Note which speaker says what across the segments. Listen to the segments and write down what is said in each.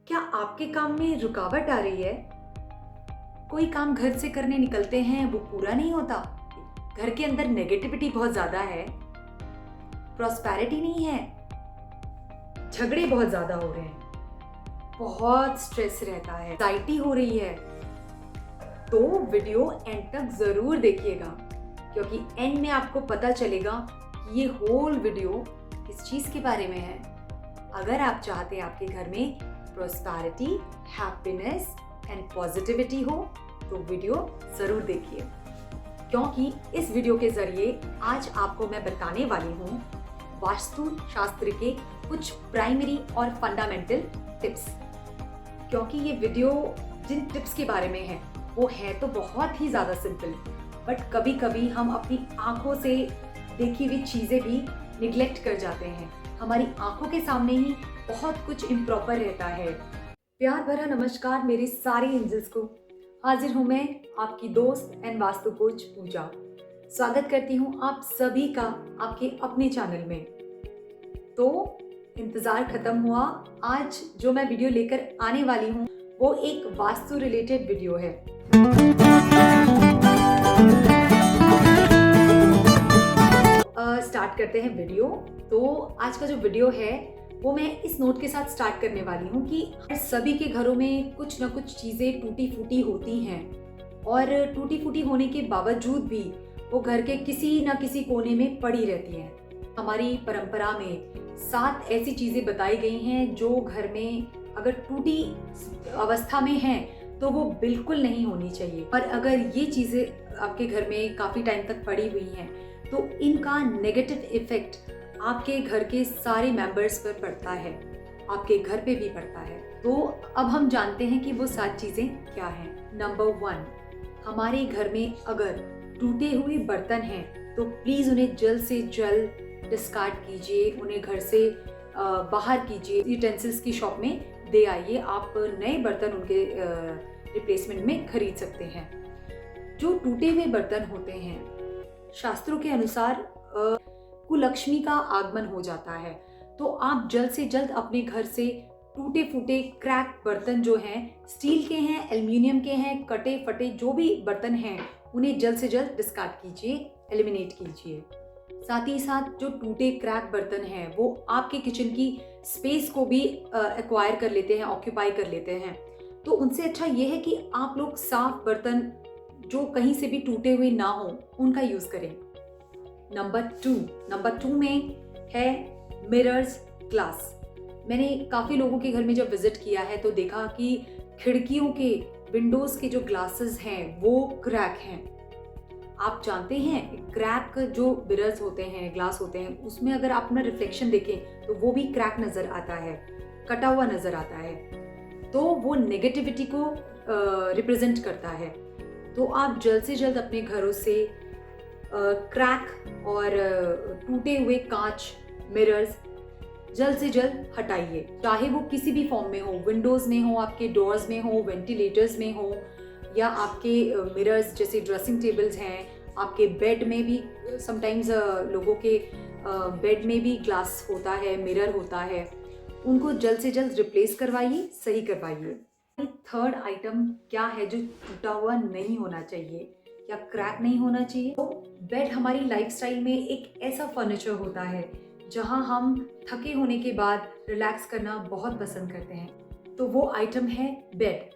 Speaker 1: क्या आपके काम में रुकावट आ रही है? कोई काम घर से करने निकलते हैं वो पूरा नहीं होता, घर के अंदर नेगेटिविटी बहुत ज्यादा है, प्रॉस्पेरिटी नहीं है, झगड़े बहुत ज्यादा हो रहे हैं, बहुत स्ट्रेस रहता है, एंजाइटी हो रही है, तो वीडियो एंड तक जरूर देखिएगा, क्योंकि एंड में आपको पता चलेगा कि ये होल वीडियो किस चीज के बारे में है। अगर आप चाहते हैं आपके घर में प्रॉस्पेरिटी, हैप्पीनेस एंड पॉजिटिविटी हो तो वीडियो जरूर देखिए, क्योंकि इस वीडियो के जरिए आज आपको मैं बताने वाली हूँ वास्तु शास्त्र के कुछ प्राइमरी और फंडामेंटल टिप्स। क्योंकि ये वीडियो जिन टिप्स के बारे में है वो है तो बहुत ही ज़्यादा सिंपल, बट कभी कभी हम अपनी आंखों से देखी हुई चीज़ें भी निग्लेक्ट कर जाते हैं। हमारी आंखों के सामने ही बहुत कुछ इम्प्रॉपर रहता है। प्यार भरा नमस्कार मेरे सारे एंजल्स को। हाजिर हूँ मैं आपकी दोस्त एंड वास्तु कोच पूजा। स्वागत करती हूँ आप सभी का आपके अपने चैनल में। तो इंतज़ार खत्म हुआ। आज जो मैं वीडियो लेकर आने वाली हूँ वो एक वास्तु रिलेटेड वीडियो है। स्टार्ट करते हैं वीडियो। तो आज का जो वीडियो है वो मैं इस नोट के साथ स्टार्ट करने वाली हूँ कि सभी के घरों में कुछ ना कुछ चीज़ें टूटी फूटी होती हैं, और टूटी फूटी होने के बावजूद भी वो घर के किसी ना किसी कोने में पड़ी रहती हैं। हमारी परंपरा में 7 ऐसी चीज़ें बताई गई हैं जो घर में अगर टूटी अवस्था में हैं तो वो बिल्कुल नहीं होनी चाहिए। और अगर ये चीज़ें आपके घर में काफ़ी टाइम तक पड़ी हुई हैं तो इनका नेगेटिव इफेक्ट आपके घर के सारे मेंबर्स पर पड़ता है, आपके घर पे भी पड़ता है। तो अब हम जानते हैं कि वो 7 चीज़ें क्या हैं। नंबर 1, हमारे घर में अगर टूटे हुए बर्तन हैं तो प्लीज़ उन्हें जल्द से जल्द डिस्कार्ड कीजिए, उन्हें घर से बाहर कीजिए, यूटेंसिल्स की शॉप में दे आइए। आप नए बर्तन उनके रिप्लेसमेंट में खरीद सकते हैं। जो टूटे हुए बर्तन होते हैं, शास्त्रों के अनुसार कुलक्ष्मी का आगमन हो जाता है। तो आप जल्द से जल्द अपने घर से टूटे फूटे क्रैक बर्तन जो हैं, स्टील के हैं, एल्युमिनियम के हैं, कटे फटे जो भी बर्तन हैं, उन्हें जल्द से जल्द डिस्कार्ड कीजिए, एलिमिनेट कीजिए। साथ ही साथ जो टूटे क्रैक बर्तन हैं वो आपके किचन की स्पेस को भी एक्वायर कर लेते हैं, ऑक्यूपाई कर लेते हैं। तो उनसे अच्छा ये है कि आप लोग साफ बर्तन जो कहीं से भी टूटे हुए ना हो उनका यूज़ करें। नंबर 2 में है मिरर्स, ग्लास। मैंने काफ़ी लोगों के घर में जब विजिट किया है तो देखा कि खिड़कियों के, विंडोज़ के जो ग्लासेस हैं वो क्रैक हैं। आप जानते हैं क्रैक जो मिरर्स होते हैं, ग्लास होते हैं, उसमें अगर आप अपना रिफ्लेक्शन देखें तो वो भी क्रैक नज़र आता है, कटा हुआ नज़र आता है। तो वो नेगेटिविटी को रिप्रेजेंट करता है। तो आप जल्द से जल्द अपने घरों से क्रैक और टूटे हुए कांच, मिरर्स जल्द से जल्द हटाइए। चाहे वो किसी भी फॉर्म में हो, विंडोज़ में हो, आपके डोर्स में हो, वेंटिलेटर्स में हो, या आपके मिरर्स जैसे ड्रेसिंग टेबल्स हैं, आपके बेड में भी समटाइम्स लोगों के बेड में भी ग्लास होता है, मिरर होता है, उनको जल्द से जल्द रिप्लेस करवाइए, सही करवाइए। थर्ड आइटम क्या है जो टूटा हुआ नहीं होना चाहिए या क्रैक नहीं होना चाहिए? तो बेड हमारी लाइफस्टाइल में एक ऐसा फर्नीचर होता है जहां हम थके होने के बाद रिलैक्स करना बहुत पसंद करते हैं। तो वो आइटम है बेड।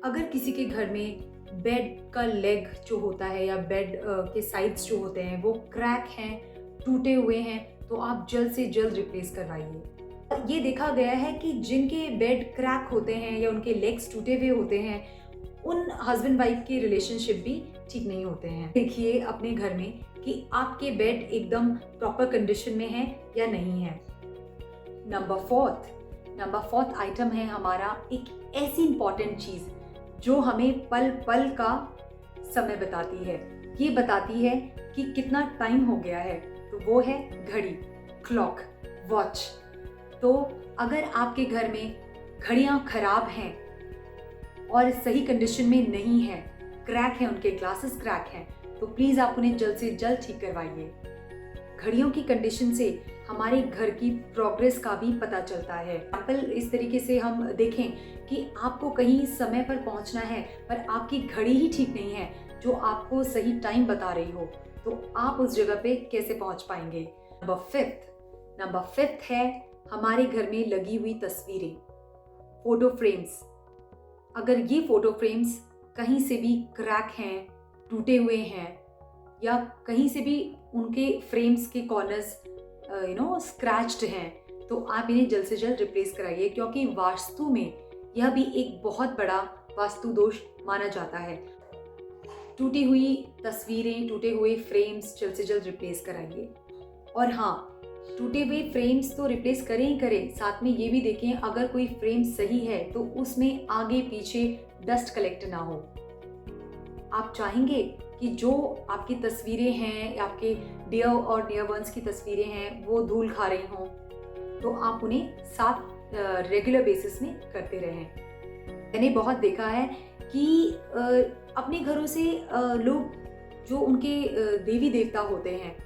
Speaker 1: अगर किसी के घर में बेड का लेग जो होता है या बेड के साइड्स जो होते हैं वो क्रैक हैं, टूटे हुए हैं, तो आप जल्द से जल्द रिप्लेस करवाइए। ये देखा गया है कि जिनके बेड क्रैक होते हैं या उनके लेग्स टूटे हुए होते हैं, उन हस्बैंड वाइफ के रिलेशनशिप भी ठीक नहीं होते हैं। देखिए अपने घर में कि आपके बेड एकदम प्रॉपर कंडीशन में है या नहीं है। नंबर फोर्थ आइटम है हमारा एक ऐसी इंपॉर्टेंट चीज जो हमें पल पल का समय बताती है। ये बताती है कि कितना टाइम हो गया है, तो वो है घड़ी, क्लॉक, वॉच। तो अगर आपके घर में घड़ियां खराब हैं और सही कंडीशन में नहीं है, क्रैक है, उनके ग्लासेस क्रैक हैं, तो प्लीज़ आप उन्हें जल्द से जल्द ठीक करवाइए। घड़ियों की कंडीशन से हमारे घर की प्रोग्रेस का भी पता चलता है। एग्जाम्पल इस तरीके से हम देखें कि आपको कहीं समय पर पहुंचना है पर आपकी घड़ी ही ठीक नहीं है जो आपको सही टाइम बता रही हो, तो आप उस जगह पे कैसे पहुंच पाएंगे। नंबर फिफ्थ है हमारे घर में लगी हुई तस्वीरें, फोटो फ्रेम्स। अगर ये फोटो फ्रेम्स कहीं से भी क्रैक हैं, टूटे हुए हैं, या कहीं से भी उनके फ्रेम्स के कॉर्नर्स स्क्रैच्ड हैं, तो आप इन्हें जल्द से जल्द रिप्लेस कराइए, क्योंकि वास्तु में यह भी एक बहुत बड़ा वास्तु दोष माना जाता है। टूटी हुई तस्वीरें, टूटे हुए फ्रेम्स जल्द से जल्द रिप्लेस कराइए। और हाँ, टूटे हुए फ्रेम्स तो रिप्लेस करें ही करें, साथ में ये भी देखें अगर कोई फ्रेम सही है तो उसमें आगे पीछे डस्ट कलेक्ट ना हो। आप चाहेंगे कि जो आपकी तस्वीरें हैं, आपके डियर और नियर वंस की तस्वीरें हैं, वो धूल खा रही हों, तो आप उन्हें साफ रेगुलर बेसिस में करते रहें। मैंने बहुत देखा है कि अपने घरों से लोग जो उनके देवी देवता होते हैं,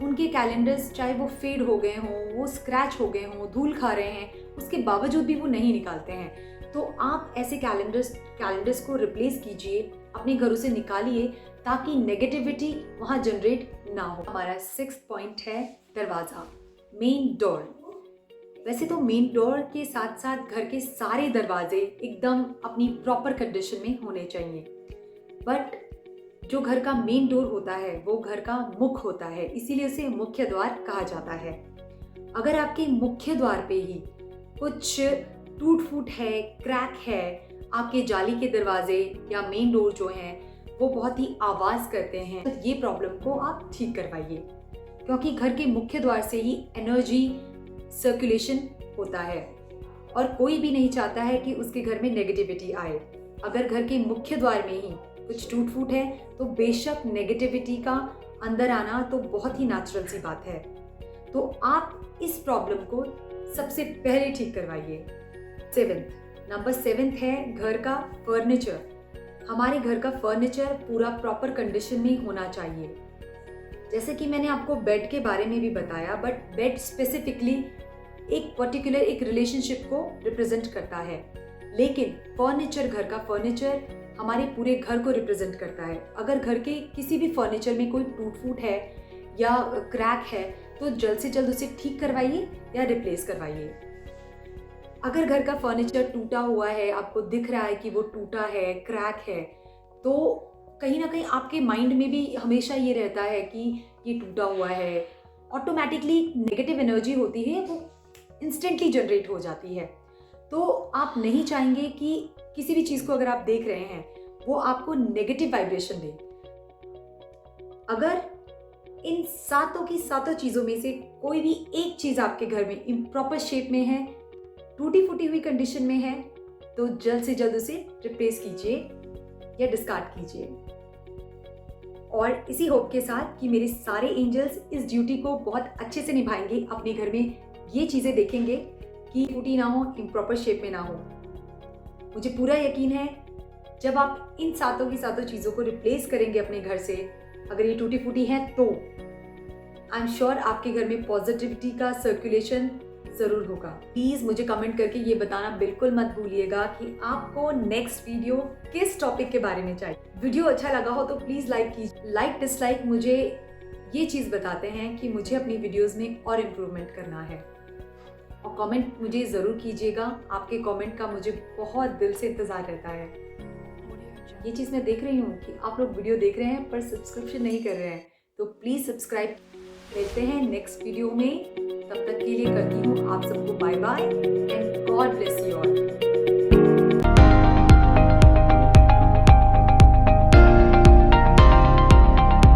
Speaker 1: उनके कैलेंडर्स चाहे वो फेड हो गए हों, वो स्क्रैच हो गए हों, धूल खा रहे हैं, उसके बावजूद भी वो नहीं निकालते हैं। तो आप ऐसे कैलेंडर्स को रिप्लेस कीजिए, अपने घरों से निकालिए, ताकि नेगेटिविटी वहाँ जनरेट ना हो। हमारा 6th पॉइंट है दरवाज़ा, मेन डोर। वैसे तो मेन डोर के साथ साथ घर के सारे दरवाजे एकदम अपनी प्रॉपर कंडीशन में होने चाहिए, बट जो घर का मेन डोर होता है वो घर का मुख होता है, इसीलिए उसे मुख्य द्वार कहा जाता है। अगर आपके मुख्य द्वार पे ही कुछ टूट फूट है, क्रैक है, आपके जाली के दरवाजे या मेन डोर जो हैं वो बहुत ही आवाज़ करते हैं, तो ये प्रॉब्लम को आप ठीक करवाइए, क्योंकि घर के मुख्य द्वार से ही एनर्जी सर्कुलेशन होता है और कोई भी नहीं चाहता है कि उसके घर में नेगेटिविटी आए। अगर घर के मुख्य द्वार में ही कुछ टूट फूट है तो बेशक नेगेटिविटी का अंदर आना तो बहुत ही नेचुरल सी बात है। तो आप इस प्रॉब्लम को सबसे पहले ठीक करवाइए। नंबर 7 है घर का फर्नीचर। हमारे घर का फर्नीचर पूरा प्रॉपर कंडीशन में होना चाहिए। जैसे कि मैंने आपको बेड के बारे में भी बताया, बट बेड स्पेसिफिकली एक पर्टिकुलर एक रिलेशनशिप को रिप्रेजेंट करता है, लेकिन फर्नीचर, घर का फर्नीचर हमारे पूरे घर को रिप्रेजेंट करता है। अगर घर के किसी भी फर्नीचर में कोई टूट फूट है या क्रैक है तो जल्द से जल्द उसे ठीक करवाइए या रिप्लेस करवाइए। अगर घर का फर्नीचर टूटा हुआ है, आपको दिख रहा है कि वो टूटा है, क्रैक है, तो कहीं ना कहीं आपके माइंड में भी हमेशा ये रहता है कि ये टूटा हुआ है। ऑटोमेटिकली नेगेटिव एनर्जी होती है वो इंस्टेंटली जनरेट हो जाती है। तो आप नहीं चाहेंगे कि किसी भी चीज़ को अगर आप देख रहे हैं वो आपको नेगेटिव वाइब्रेशन दे। अगर इन सातों की सातों चीज़ों में से कोई भी एक चीज़ आपके घर में इम्प्रॉपर शेप में है, टूटी फूटी हुई कंडीशन में है, तो जल्द से जल्द उसे रिप्लेस कीजिए या डिस्कार्ड कीजिए। और इसी होप के साथ कि मेरे सारे एंजल्स इस ड्यूटी को बहुत अच्छे से निभाएंगे, अपने घर में ये चीज़ें देखेंगे कि टूटी ना हो, इम्प्रॉपर शेप में ना हो। मुझे पूरा यकीन है जब आप इन सातों की सातों चीज़ों को रिप्लेस करेंगे अपने घर से, अगर ये टूटी फूटी हैं, तो आई एम श्योर आपके घर में पॉजिटिविटी का सर्कुलेशन ज़रूर होगा। प्लीज़ मुझे कमेंट करके ये बताना बिल्कुल मत भूलिएगा कि आपको नेक्स्ट वीडियो किस टॉपिक के बारे में चाहिए। वीडियो अच्छा लगा हो तो प्लीज़ लाइक कीजिए। लाइक डिसलाइक मुझे ये चीज़ बताते हैं कि मुझे अपनी वीडियोस में और इम्प्रूवमेंट करना है। और कमेंट मुझे ज़रूर कीजिएगा, आपके कमेंट का मुझे बहुत दिल से इंतज़ार रहता है। ये चीज़ मैं देख रही हूँ कि आप लोग वीडियो देख रहे हैं पर सब्सक्रिप्शन नहीं कर रहे हैं, तो प्लीज़ सब्सक्राइब। मिलते हैं नेक्स्ट वीडियो में, तब तक के लिए करती हूँ आप सबको bye bye and God bless you all.